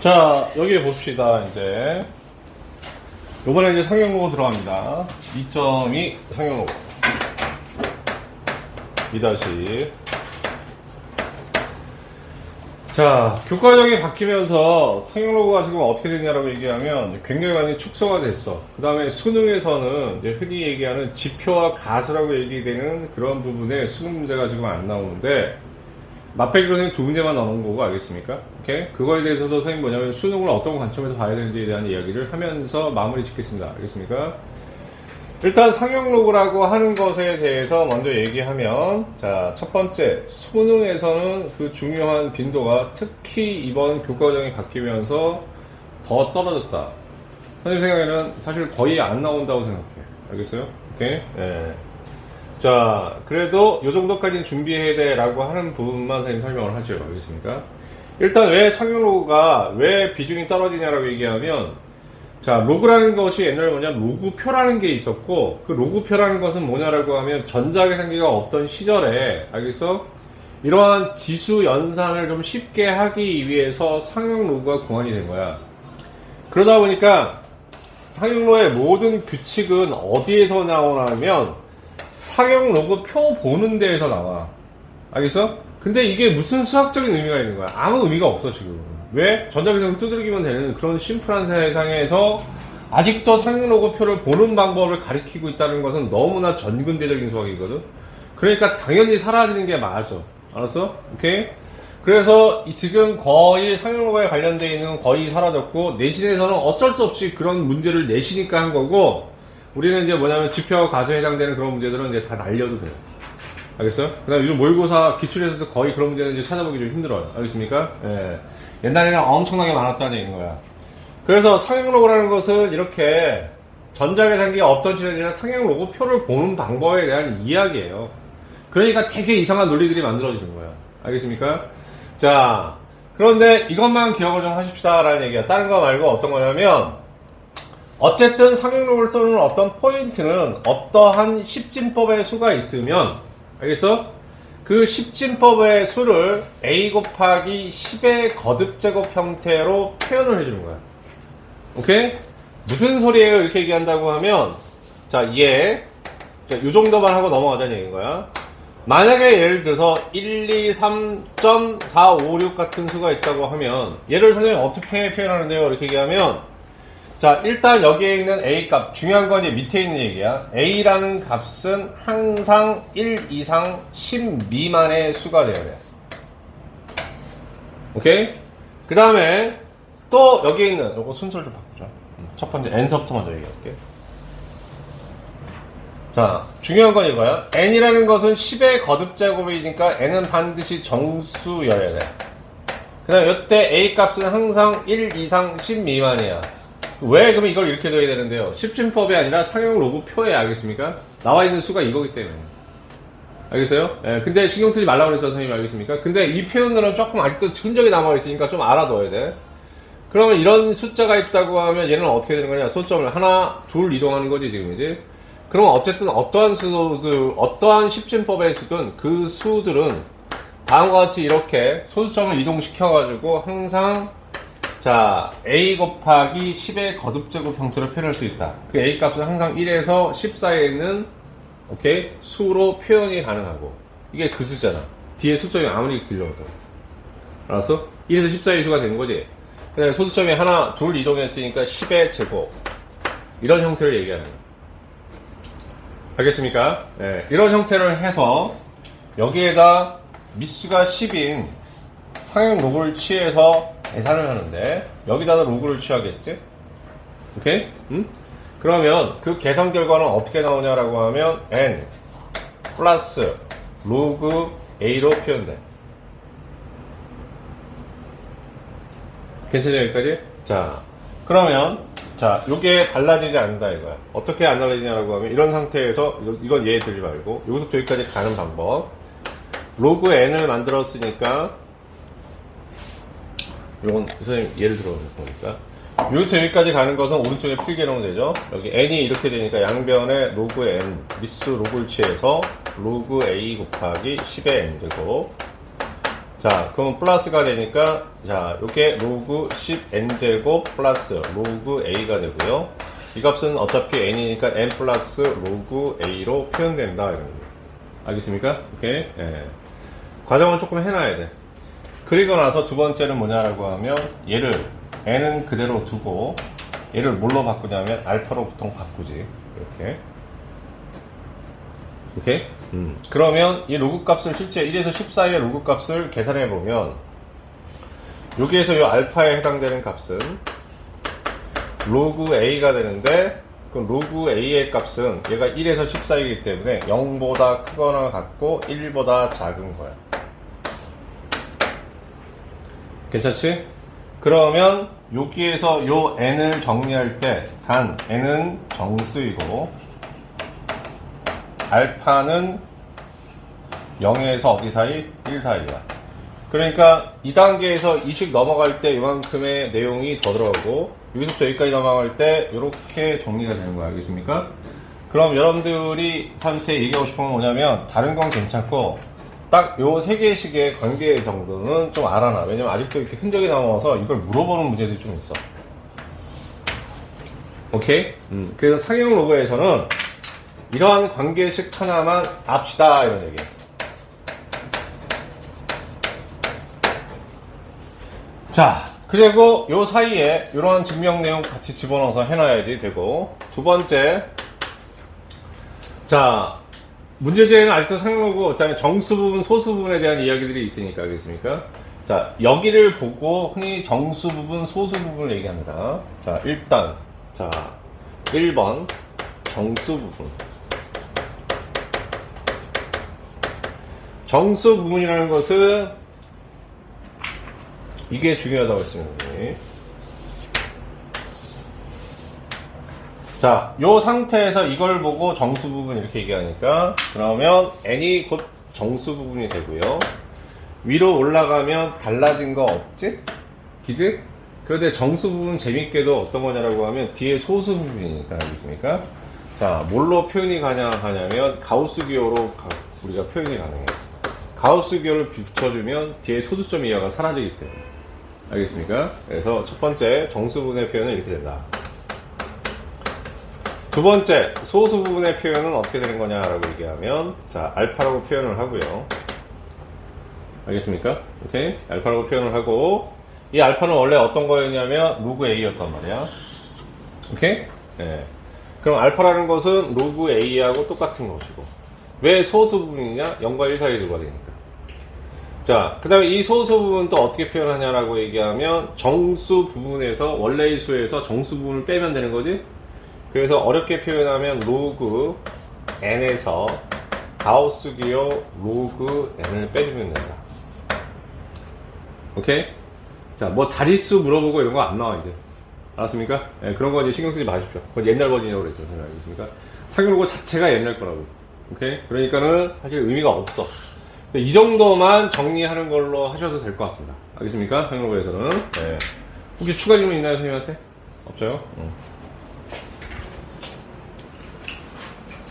자, 여기 봅시다, 이제. 요번에 이제 상용 로고 들어갑니다. 2.2 상용 로고. 2-. 자, 교과정이 바뀌면서 상용 로고가 지금 어떻게 되냐라고 얘기하면 굉장히 많이 축소가 됐어. 그 다음에 수능에서는 이제 흔히 얘기하는 지표와 가수라고 얘기되는 그런 부분에 수능 문제가 지금 안 나오는데, 맛배기로는 두 문제만 나오는 거고, 알겠습니까? 오케이? 그거에 대해서도 선생님 뭐냐면 수능을 어떤 관점에서 봐야 되는지에 대한 이야기를 하면서 마무리 짓겠습니다. 알겠습니까? 일단 상용 로고라고 하는 것에 대해서 먼저 얘기하면, 자, 첫 번째, 수능에서는 그 중요한 빈도가 특히 이번 교과정이 바뀌면서 더 떨어졌다. 선생님 생각에는 사실 거의 안 나온다고 생각해. 알겠어요? 오케이? 예. 자, 그래도 요 정도까지는 준비해야 돼 라고 하는 부분만 선생님 설명을 하죠. 알겠습니까? 일단 왜 상용 로고가 왜 비중이 떨어지냐라고 얘기하면, 자, 로그라는 것이 옛날에 뭐냐면 로그표라는 게 있었고, 그 로그표라는 것은 뭐냐라고 하면 전자계산기가 없던 시절에, 알겠어? 이러한 지수 연산을 좀 쉽게 하기 위해서 상용 로고가 공안이 된 거야. 그러다 보니까 상용 로고의 모든 규칙은 어디에서 나오냐면 상용 로고 표 보는 데에서 나와. 알겠어? 근데 이게 무슨 수학적인 의미가 있는 거야? 아무 의미가 없어, 지금. 왜? 전자계산기 두드리기만 되는 그런 심플한 세상에서 아직도 상용 로고 표를 보는 방법을 가리키고 있다는 것은 너무나 전근대적인 수학이거든? 그러니까 당연히 사라지는 게 맞아. 알았어? 오케이? 그래서 지금 거의 상용 로고에 관련되어 있는 거의 사라졌고, 내신에서는 어쩔 수 없이 그런 문제를 내시니까 한 거고, 우리는 이제 뭐냐면 지표와 가수에 해당되는 그런 문제들은 이제 다 날려도 돼요. 알겠어요? 그 다음에 요즘 모의고사 기출에서도 거의 그런 문제는 이제 찾아보기 좀 힘들어요. 알겠습니까? 예. 옛날에는 엄청나게 많았다는 얘기인 거야. 그래서 상용 로고라는 것은 이렇게 전자계산기가 없던 시절에 아니라 상용 로고 표를 보는 방법에 대한 이야기예요. 그러니까 되게 이상한 논리들이 만들어지는 거야. 알겠습니까? 자, 그런데 이것만 기억을 좀 하십시다라는 얘기야. 다른 거 말고 어떤 거냐면, 어쨌든 상용 로고를 쓰는 어떤 포인트는 어떠한 십진법의 수가 있으면, 알겠어? 그 십진법의 수를 a 곱하기 10의 거듭제곱 형태로 표현을 해주는 거야. 오케이? 무슨 소리예요? 이렇게 얘기한다고 하면, 자, 요 정도만 하고 넘어가자는 얘기인 거야. 만약에 예를 들어서 1, 2, 3.456 같은 수가 있다고 하면, 얘를 선생님이 어떻게 표현하는데요? 이렇게 얘기하면, 자, 일단 여기에 있는 A 값, 중요한 건 이제 밑에 있는 얘기야. A라는 값은 항상 1 이상 10 미만의 수가 돼야 돼. 오케이? 그 다음에 또 여기에 있는, 요거 순서를 좀 바꾸자. 첫 번째 N서부터 먼저 얘기할게. 자, 중요한 건 이거야. N이라는 것은 10의 거듭제곱이니까 N은 반드시 정수여야 돼. 그 다음에 이때 A 값은 항상 1 이상 10 미만이야. 왜 그럼 이걸 이렇게 둬야 되는데요? 십진법이 아니라 상용 로고 표에, 알겠습니까? 나와 있는 수가 이거기 때문에. 알겠어요? 예, 근데 신경 쓰지 말라고 그랬어, 선생님. 알겠습니까? 근데 이 표현들은 조금 아직도 흔적이 남아있으니까 좀 알아둬야 돼. 그러면 이런 숫자가 있다고 하면 얘는 어떻게 되는 거냐? 소점을 하나, 둘 이동하는 거지, 지금이지? 그럼 어쨌든 어떠한 수들, 어떠한 십진법의 수든 그 수들은 다음과 같이 이렇게 소수점을 이동시켜가지고 항상 자, a 곱하기 10의 거듭제곱 형태로 표현할 수 있다. 그 a 값은 항상 1에서 10 사이에 있는, 오케이? 수로 표현이 가능하고. 이게 그 수잖아. 뒤에 수점이 아무리 길러도. 알았어? 1에서 10 사이의 수가 되는 거지. 그 다음에 소수점이 하나, 둘 이동했으니까 10의 제곱. 이런 형태를 얘기하는 거야. 알겠습니까? 네, 이런 형태를 해서 여기에다 밑수가 10인 상용 로고를 취해서 계산을 하는데 여기다가 로그를 취하겠지? 오케이? 응? 그러면 그 계산 결과는 어떻게 나오냐라고 하면 n 플러스 로그 a로 표현돼. 괜찮아요? 여기까지? 자, 그러면 자, 요게 달라지지 않는다 이거야. 어떻게 안 달라지냐라고 하면 이런 상태에서 이건 얘 들지 말고 여기서부터 여기까지 가는 방법. 로그 n을 만들었으니까 요건 선생님 예를 들어 보니까 여기부터 여기까지 가는 것은 오른쪽에 필기 해놓으면 되죠. 여기 n이 이렇게 되니까 양변에 로그 n 밑수 로그를 취해서 로그 a 곱하기 10의 n 되고, 자, 그럼 플러스가 되니까, 자, 요게 로그 10n제곱 플러스 로그 a가 되고요. 이 값은 어차피 n이니까 n 플러스 로그 a로 표현된다. 이런 거. 알겠습니까? 오케이? 예. 과정을 조금 해놔야 돼. 그리고 나서 두 번째는 뭐냐라고 하면, 얘를 n은 그대로 두고, 얘를 뭘로 바꾸냐면, 알파로 보통 바꾸지. 이렇게. 오케이? 그러면 이 로그 값을 실제 1에서 10 사이의 로그 값을 계산해 보면 여기에서 이 알파에 해당되는 값은 로그 a가 되는데 그 로그 a의 값은 얘가 1에서 10 사이이기 때문에 0보다 크거나 같고 1보다 작은 거야. 괜찮지? 그러면 여기에서 요 n을 정리할 때 단 n은 정수이고 알파는 0에서 어디 사이? 1 사이야. 그러니까 2단계에서 20 넘어갈 때 이만큼의 내용이 더 들어가고 여기서부터 여기까지 넘어갈 때 이렇게 정리가 되는 거야. 알겠습니까? 그럼 여러분들이 한테 얘기하고 싶은 건 뭐냐면 다른 건 괜찮고 딱 요 세 개씩의 관계 정도는 좀 알아놔. 왜냐면 아직도 이렇게 흔적이 남아서 이걸 물어보는 문제들이 좀 있어. 오케이? 그래서 상형 로그에서는 이러한 관계식 하나만 압시다 이런 얘기야. 자, 그리고 요 사이에 이러한 증명 내용 같이 집어넣어서 해놔야지 되고 두 번째, 자 문제제에는 아직도 상형로그 그다음에 정수 부분, 소수 부분에 대한 이야기들이 있으니까 알겠습니까? 자, 여기를 보고 흔히 정수 부분, 소수 부분을 얘기합니다. 자, 일단 자 1번 정수 부분. 정수 부분이라는 것은 이게 중요하다고 했습니다. 자, 요 상태에서 이걸 보고 정수 부분 이렇게 얘기하니까 그러면 n이 곧 정수 부분이 되고요. 위로 올라가면 달라진 거 없지? 그지? 그런데 정수 부분 재밌게도 어떤 거냐라고 하면 뒤에 소수 부분이니까 알겠습니까? 자, 뭘로 표현이 가냐면 가우스 기호로 우리가 표현이 가능해요. 가우스 기호를 붙여주면 뒤에 소수점 이하가 사라지기 때문에. 알겠습니까? 그래서 첫 번째 정수 부분의 표현은 이렇게 된다. 두 번째 소수 부분의 표현은 어떻게 되는 거냐라고 얘기하면 자 알파라고 표현을 하고요. 알겠습니까? 오케이? 알파라고 표현을 하고 이 알파는 원래 어떤 거였냐면 로그 a였단 말이야. 오케이? 네. 그럼 알파라는 것은 로그 a하고 똑같은 것이고 왜 소수 부분이냐? 0과 1 사이에 두가 되니까. 자, 그 다음에 이 소수 부분 또 어떻게 표현하냐라고 얘기하면 정수 부분에서 원래의 수에서 정수 부분을 빼면 되는 거지. 그래서 어렵게 표현하면 로그 n에서 가우스 기호 로그 n을 빼주면 된다. 오케이? 자, 뭐 자릿수 물어보고 이런 거 안 나와 이제. 알았습니까? 네, 그런 거 이제 신경 쓰지 마십시오. 그건 옛날 버전이라고 그랬죠. 알겠습니까? 상용로고 자체가 옛날 거라고. 오케이? 그러니까는 사실 의미가 없어. 이 정도만 정리하는 걸로 하셔도 될 것 같습니다. 알겠습니까? 상용로고에서는. 네. 혹시 추가 질문 있나요, 선생님한테? 없어요?